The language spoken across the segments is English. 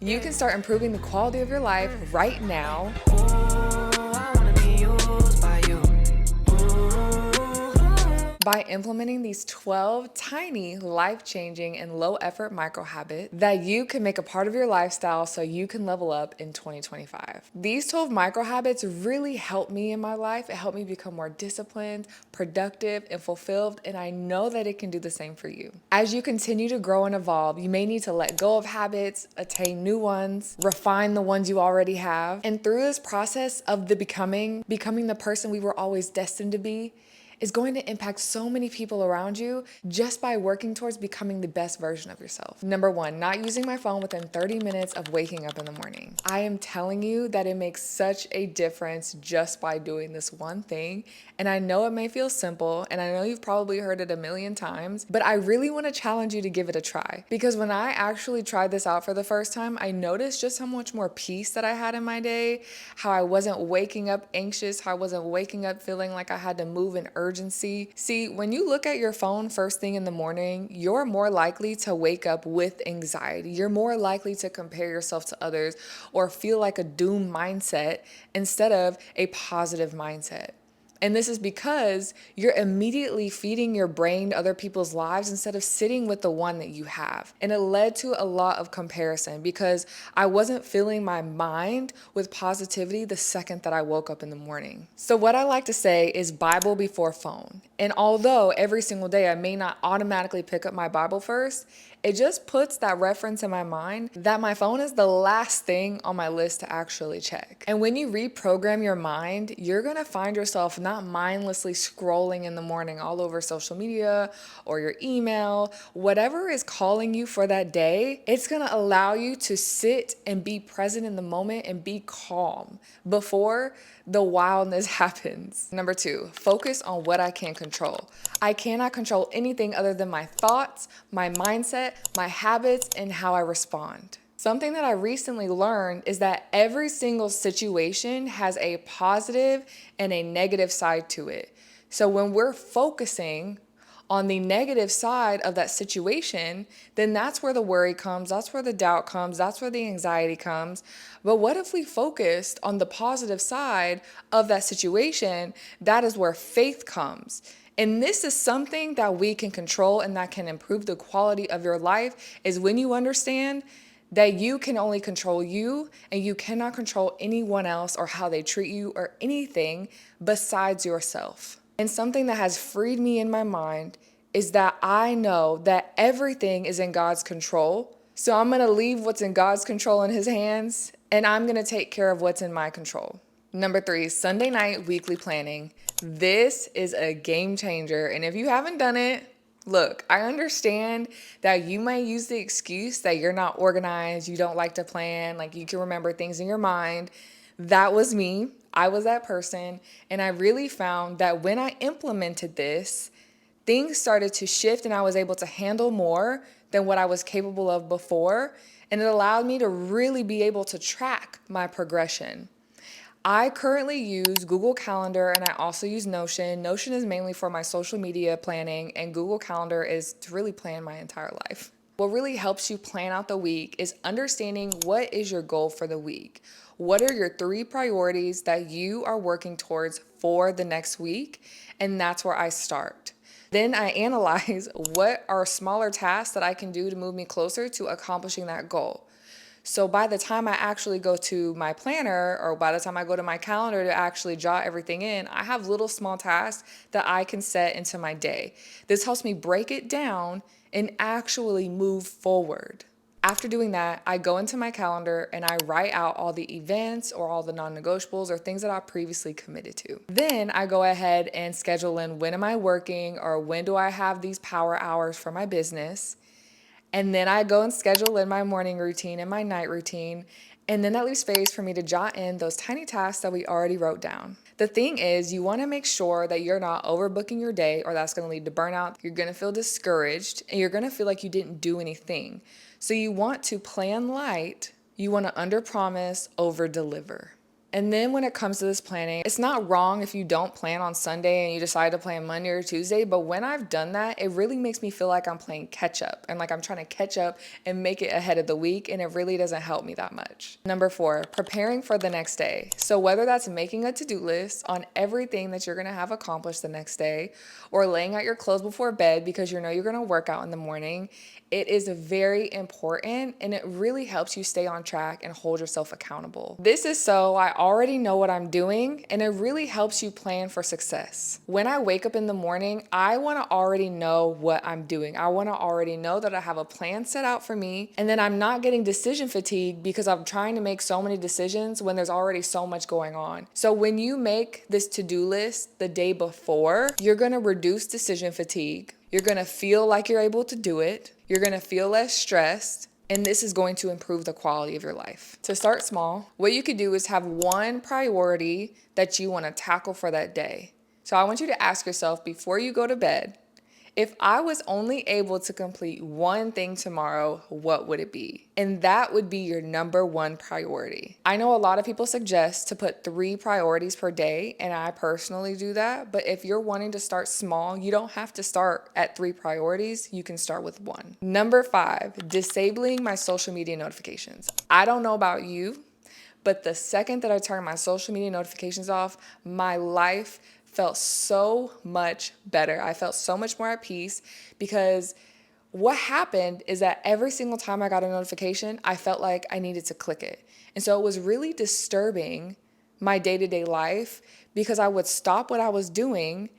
You can start improving the quality of your life right now by implementing these 12 tiny, life-changing, and low-effort micro habits that you can make a part of your lifestyle so you can level up in 2025. These 12 micro habits really helped me in my life. It helped me become more disciplined, productive, and fulfilled, and I know that it can do the same for you. As you continue to grow and evolve, you may need to let go of habits, attain new ones, refine the ones you already have, and through this process of becoming the person we were always destined to be, is going to impact so many people around you just by working towards becoming the best version of yourself. Number one, not using my phone within 30 minutes of waking up in the morning. I am telling you that it makes such a difference just by doing this one thing. And I know it may feel simple, and I know you've probably heard it a million times, but I really want to challenge you to give it a try. Because when I actually tried this out for the first time, I noticed just how much more peace that I had in my day, how I wasn't waking up anxious, how I wasn't waking up feeling like I had to move in urgency. See, when you look at your phone first thing in the morning, you're more likely to wake up with anxiety. You're more likely to compare yourself to others or feel like a doom mindset instead of a positive mindset. And this is because you're immediately feeding your brain to other people's lives instead of sitting with the one that you have. And it led to a lot of comparison because I wasn't filling my mind with positivity the second that I woke up in the morning. So what I like to say is Bible before phone. And although every single day I may not automatically pick up my Bible first, it just puts that reference in my mind that my phone is the last thing on my list to actually check. And when you reprogram your mind, you're gonna find yourself not mindlessly scrolling in the morning all over social media or your email. Whatever is calling you for that day, it's gonna allow you to sit and be present in the moment and be calm before the wildness happens. Number two, focus on what I can control. I cannot control anything other than my thoughts, my mindset, my habits, and how I respond. Something that I recently learned is that every single situation has a positive and a negative side to it. So when we're focusing on the negative side of that situation, then that's where the worry comes, that's where the doubt comes, that's where the anxiety comes. But what if we focused on the positive side of that situation? That is where faith comes. And this is something that we can control and that can improve the quality of your life is when you understand that you can only control you and you cannot control anyone else or how they treat you or anything besides yourself. And something that has freed me in my mind is that I know that everything is in God's control. So I'm going to leave what's in God's control in his hands, and I'm going to take care of what's in my control. Number three, Sunday night weekly planning. This is a game changer. And if you haven't done it, look, I understand that you might use the excuse that you're not organized, you don't like to plan, like you can remember things in your mind. That was me. I was that person. And I really found that when I implemented this, things started to shift and I was able to handle more than what I was capable of before. And it allowed me to really be able to track my progression. I currently use Google Calendar and I also use Notion. Notion is mainly for my social media planning, and Google Calendar is to really plan my entire life. What really helps you plan out the week is understanding what is your goal for the week. What are your 3 priorities that you are working towards for the next week? And that's where I start. Then I analyze what are smaller tasks that I can do to move me closer to accomplishing that goal. So by the time I actually go to my planner or by the time I go to my calendar to actually jot everything in, I have little small tasks that I can set into my day. This helps me break it down and actually move forward. After doing that, I go into my calendar and I write out all the events or all the non-negotiables or things that I previously committed to. Then I go ahead and schedule in when am I working or when do I have these power hours for my business. And then I go and schedule in my morning routine and my night routine. And then that leaves space for me to jot in those tiny tasks that we already wrote down. The thing is, you want to make sure that you're not overbooking your day or that's going to lead to burnout. You're going to feel discouraged and you're going to feel like you didn't do anything. So you want to plan light. You want to underpromise, overdeliver. And then when it comes to this planning, it's not wrong if you don't plan on Sunday and you decide to plan Monday or Tuesday. But when I've done that, it really makes me feel like I'm playing catch up and like I'm trying to catch up and make it ahead of the week. And it really doesn't help me that much. Number 4, preparing for the next day. So whether that's making a to-do list on everything that you're going to have accomplished the next day, or laying out your clothes before bed because you know you're going to work out in the morning, it is very important and it really helps you stay on track and hold yourself accountable. This is so I already know what I'm doing, and it really helps you plan for success. When I wake up in the morning, I want to already know what I'm doing. I want to already know that I have a plan set out for me, and then I'm not getting decision fatigue because I'm trying to make so many decisions when there's already so much going on. So when you make this to-do list the day before, you're going to reduce decision fatigue. You're going to feel like you're able to do it. You're going to feel less stressed. And this is going to improve the quality of your life. To start small, what you could do is have one priority that you want to tackle for that day. So I want you to ask yourself before you go to bed, if I was only able to complete one thing tomorrow, what would it be? And that would be your number 1 priority. I know a lot of people suggest to put 3 priorities per day, and I personally do that. But if you're wanting to start small, you don't have to start at 3 priorities. You can start with 1. Number 5, disabling my social media notifications. I don't know about you, but the second that I turned my social media notifications off, my life felt so much better. I felt so much more at peace because what happened is that every single time I got a notification, I felt like I needed to click it. And so it was really disturbing my day-to-day life because I would stop what I was doing,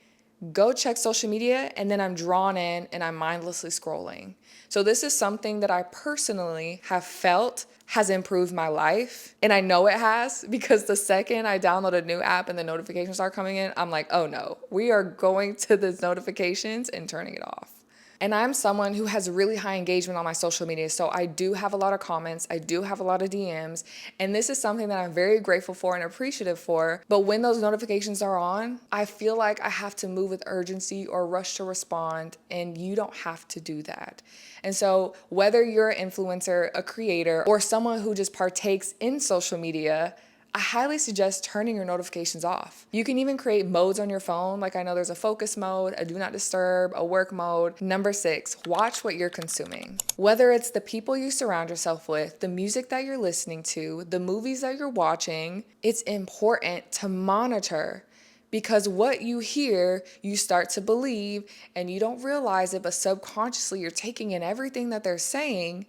go check social media, and then I'm drawn in and I'm mindlessly scrolling. So this is something that I personally have felt has improved my life. And I know it has because the second I download a new app and the notifications start coming in, I'm like, oh no, we are going to the notifications and turning it off. And I'm someone who has really high engagement on my social media. So I do have a lot of comments. I do have a lot of DMs. And this is something that I'm very grateful for and appreciative for. But when those notifications are on, I feel like I have to move with urgency or rush to respond. And you don't have to do that. And so whether you're an influencer, a creator, or someone who just partakes in social media, I highly suggest turning your notifications off. You can even create modes on your phone. Like I know there's a focus mode, a do not disturb, a work mode. Number 6, watch what you're consuming. Whether it's the people you surround yourself with, the music that you're listening to, the movies that you're watching, it's important to monitor. Because what you hear, you start to believe, and you don't realize it, but subconsciously you're taking in everything that they're saying,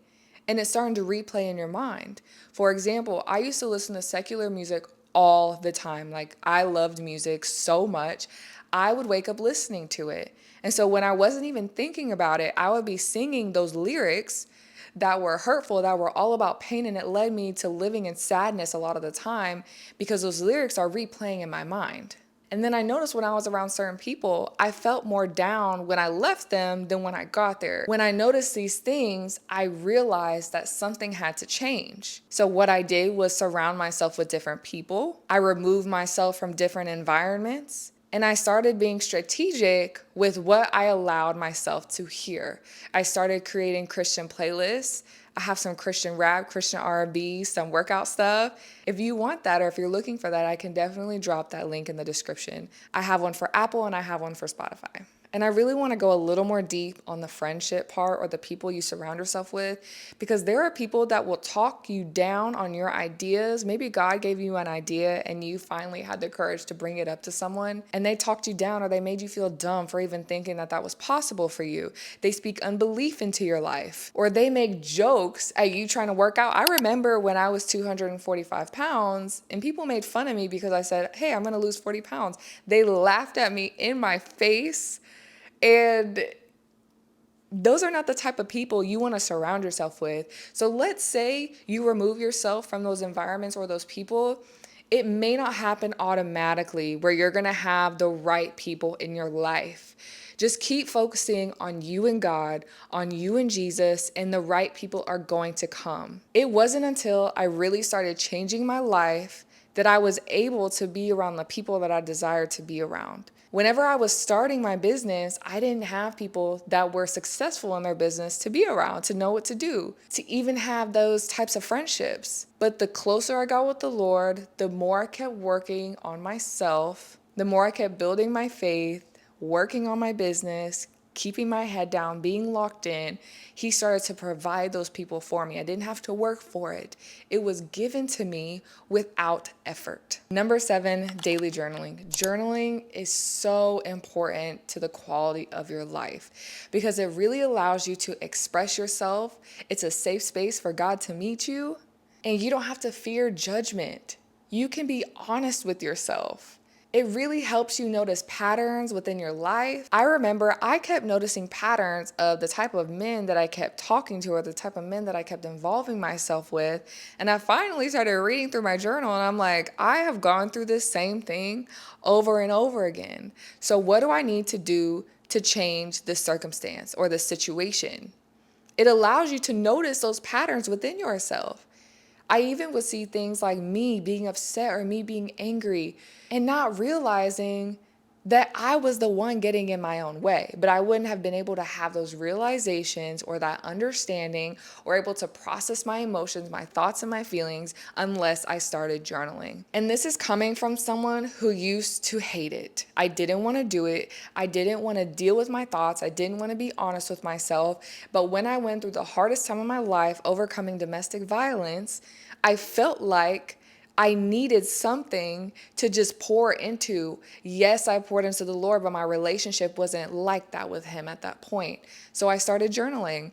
and it's starting to replay in your mind. For example, I used to listen to secular music all the time. Like I loved music so much, I would wake up listening to it. And so when I wasn't even thinking about it, I would be singing those lyrics that were hurtful, that were all about pain, and it led me to living in sadness a lot of the time because those lyrics are replaying in my mind. And then I noticed when I was around certain people, I felt more down when I left them than when I got there. When I noticed these things, I realized that something had to change. So what I did was surround myself with different people. I removed myself from different environments. And I started being strategic with what I allowed myself to hear. I started creating Christian playlists. I have some Christian rap, Christian R&B, some workout stuff. If you want that or if you're looking for that, I can definitely drop that link in the description. I have one for Apple and I have one for Spotify. And I really want to go a little more deep on the friendship part or the people you surround yourself with, because there are people that will talk you down on your ideas. Maybe God gave you an idea and you finally had the courage to bring it up to someone and they talked you down or they made you feel dumb for even thinking that that was possible for you. They speak unbelief into your life or they make jokes at you trying to work out. I remember when I was 245 pounds and people made fun of me because I said, hey, I'm going to lose 40 pounds. They laughed at me in my face. And those are not the type of people you want to surround yourself with. So let's say you remove yourself from those environments or those people. It may not happen automatically where you're going to have the right people in your life. Just keep focusing on you and God, on you and Jesus, and the right people are going to come. It wasn't until I really started changing my life that I was able to be around the people that I desired to be around. Whenever I was starting my business, I didn't have people that were successful in their business to be around, to know what to do, to even have those types of friendships. But the closer I got with the Lord, the more I kept working on myself, the more I kept building my faith, working on my business, keeping my head down, being locked in, he started to provide those people for me. I didn't have to work for it. It was given to me without effort. Number 7, daily journaling. Journaling is so important to the quality of your life because it really allows you to express yourself. It's a safe space for God to meet you, and you don't have to fear judgment. You can be honest with yourself. It really helps you notice patterns within your life. I remember I kept noticing patterns of the type of men that I kept talking to or the type of men that I kept involving myself with. And I finally started reading through my journal and I'm like, I have gone through this same thing over and over again. So what do I need to do to change this circumstance or this situation? It allows you to notice those patterns within yourself. I even would see things like me being upset or me being angry and not realizing that I was the one getting in my own way. But I wouldn't have been able to have those realizations or that understanding or able to process my emotions, my thoughts, and my feelings unless I started journaling. And this is coming from someone who used to hate it. I didn't want to do it. I didn't want to deal with my thoughts. I didn't want to be honest with myself. But when I went through the hardest time of my life, overcoming domestic violence, I felt like I needed something to just pour into. Yes, I poured into the Lord, but my relationship wasn't like that with him at that point. So I started journaling.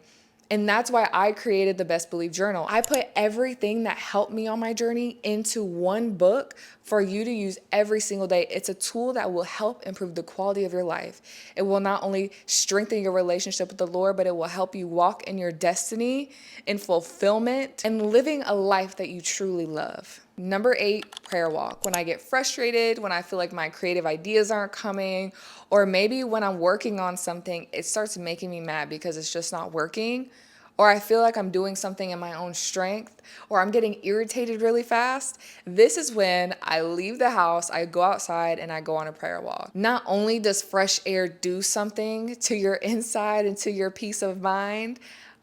And that's why I created the Best Believe Journal. I put everything that helped me on my journey into one book for you to use every single day. It's a tool that will help improve the quality of your life. It will not only strengthen your relationship with the Lord, but it will help you walk in your destiny, in fulfillment, and living a life that you truly love. Number 8, prayer walk. When I get frustrated, when I feel like my creative ideas aren't coming, or maybe when I'm working on something, it starts making me mad because it's just not working, or I feel like I'm doing something in my own strength, or I'm getting irritated really fast, this is when I leave the house, I go outside, and I go on a prayer walk. Not only does fresh air do something to your inside and to your peace of mind,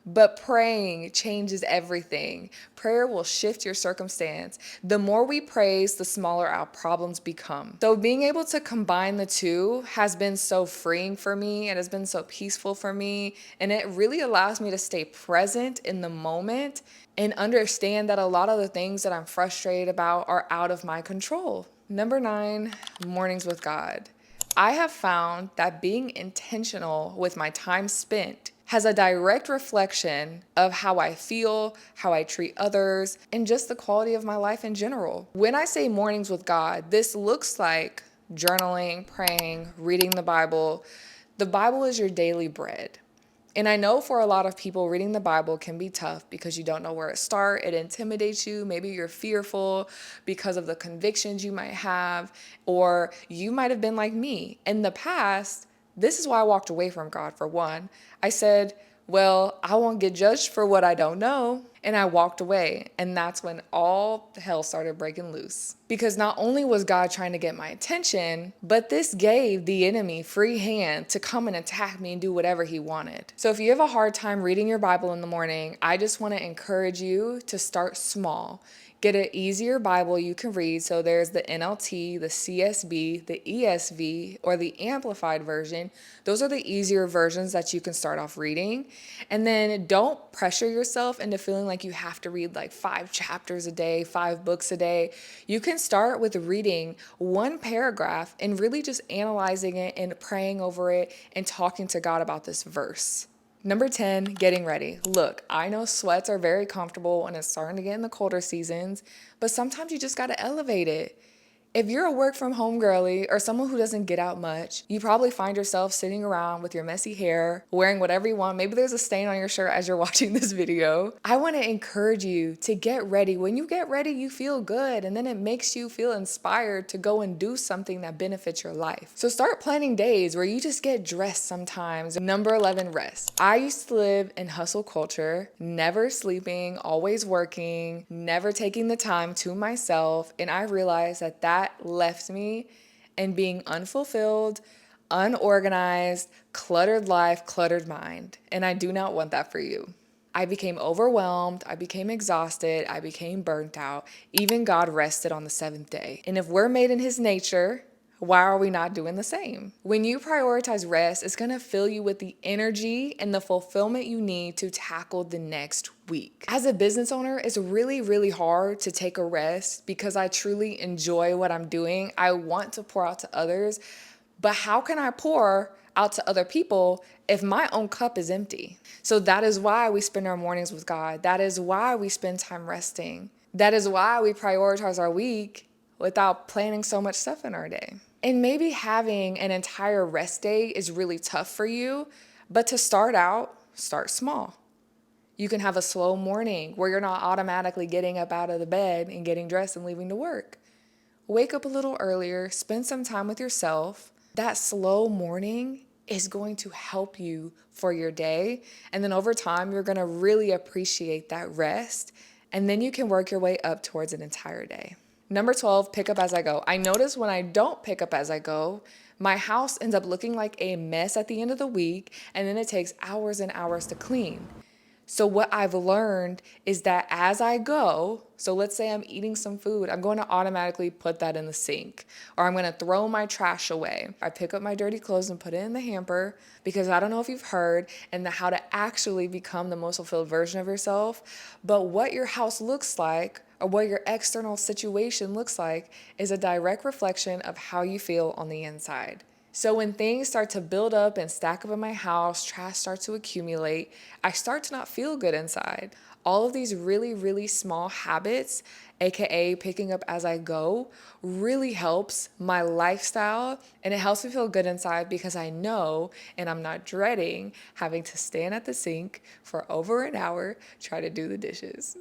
but praying changes everything. Prayer will shift your circumstance. The more we praise, the smaller our problems become. So being able to combine the two has been so freeing for me. It has been so peaceful for me. And it really allows me to stay present in the moment and understand that a lot of the things that I'm frustrated about are out of my control. Number 9, mornings with God. I have found that being intentional with my time spent has a direct reflection of how I feel, how I treat others, and just the quality of my life in general. When I say mornings with God, this looks like journaling, praying, reading the Bible. The Bible is your daily bread. And I know for a lot of people, reading the Bible can be tough because you don't know where to start. It intimidates you. Maybe you're fearful because of the convictions you might have, or you might have been like me. In the past, this is why I walked away from God, for one. I said, well, I won't get judged for what I don't know. And I walked away. And that's when all hell started breaking loose. Because not only was God trying to get my attention, but this gave the enemy free hand to come and attack me and do whatever he wanted. So if you have a hard time reading your Bible in the morning, I just want to encourage you to start small. Get an easier Bible you can read. So there's the NLT, the CSB, the ESV, or the Amplified version. Those are the easier versions that you can start off reading. And then don't pressure yourself into feeling like you have to read like 5 chapters a day, 5 books a day. You can start with reading one paragraph and really just analyzing it and praying over it and talking to God about this verse. Number 10, getting ready. Look, I know sweats are very comfortable when it's starting to get in the colder seasons, but sometimes you just got to elevate it. If you're a work from home girly or someone who doesn't get out much, you probably find yourself sitting around with your messy hair, wearing whatever you want. Maybe there's a stain on your shirt as you're watching this video. I want to encourage you to get ready. When you get ready, you feel good, and then it makes you feel inspired to go and do something that benefits your life. So start planning days where you just get dressed sometimes. Number 11, rest. I used to live in hustle culture, never sleeping, always working, never taking the time to myself, and I realized that left me and being unfulfilled, unorganized, cluttered life, cluttered mind. And I do not want that for you. I became overwhelmed, I became exhausted, I became burnt out. Even God rested on the seventh day. And if we're made in his nature, why are we not doing the same? When you prioritize rest, it's gonna fill you with the energy and the fulfillment you need to tackle the next week. As a business owner, it's really, really hard to take a rest because I truly enjoy what I'm doing. I want to pour out to others, but how can I pour out to other people if my own cup is empty? So that is why we spend our mornings with God. That is why we spend time resting. That is why we prioritize our week without planning so much stuff in our day. And maybe having an entire rest day is really tough for you, but to start out, start small. You can have a slow morning where you're not automatically getting up out of the bed and getting dressed and leaving to work. Wake up a little earlier, spend some time with yourself. That slow morning is going to help you for your day. And then over time, you're going to really appreciate that rest. And then you can work your way up towards an entire day. Number 12, pick up as I go. I notice when I don't pick up as I go, my house ends up looking like a mess at the end of the week, and then it takes hours and hours to clean. So what I've learned is that as I go, so let's say I'm eating some food, I'm going to automatically put that in the sink, or I'm going to throw my trash away. I pick up my dirty clothes and put it in the hamper, because I don't know if you've heard and how to actually become the most fulfilled version of yourself, but what your house looks like or what your external situation looks like is a direct reflection of how you feel on the inside. So when things start to build up and stack up in my house, trash starts to accumulate, I start to not feel good inside. All of these really, really small habits, aka picking up as I go, really helps my lifestyle, and it helps me feel good inside because I know and I'm not dreading having to stand at the sink for over an hour try to do the dishes.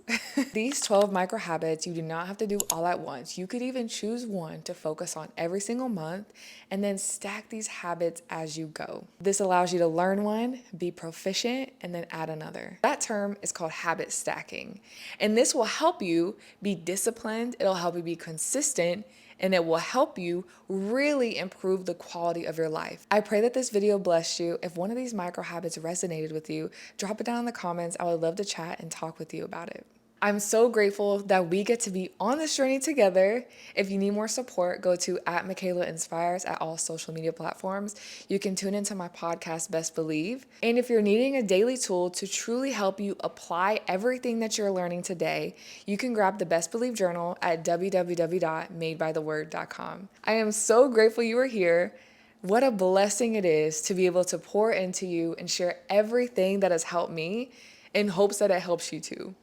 These 12 micro habits you do not have to do all at once. You could even choose one to focus on every single month and then stack these habits as you go. This allows you to learn one, be proficient, and then add another. That term is called habit stacking. And this will help you be disciplined, it'll help you be consistent, and it will help you really improve the quality of your life. I pray that this video blessed you. If one of these micro habits resonated with you, drop it down in the comments. I would love to chat and talk with you about it. I'm so grateful that we get to be on this journey together. If you need more support, go to @mikaelainspires at all social media platforms. You can tune into my podcast, Best Believe. And if you're needing a daily tool to truly help you apply everything that you're learning today, you can grab the Best Believe journal at www.madebytheword.com. I am so grateful you are here. What a blessing it is to be able to pour into you and share everything that has helped me in hopes that it helps you too.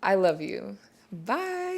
I love you. Bye.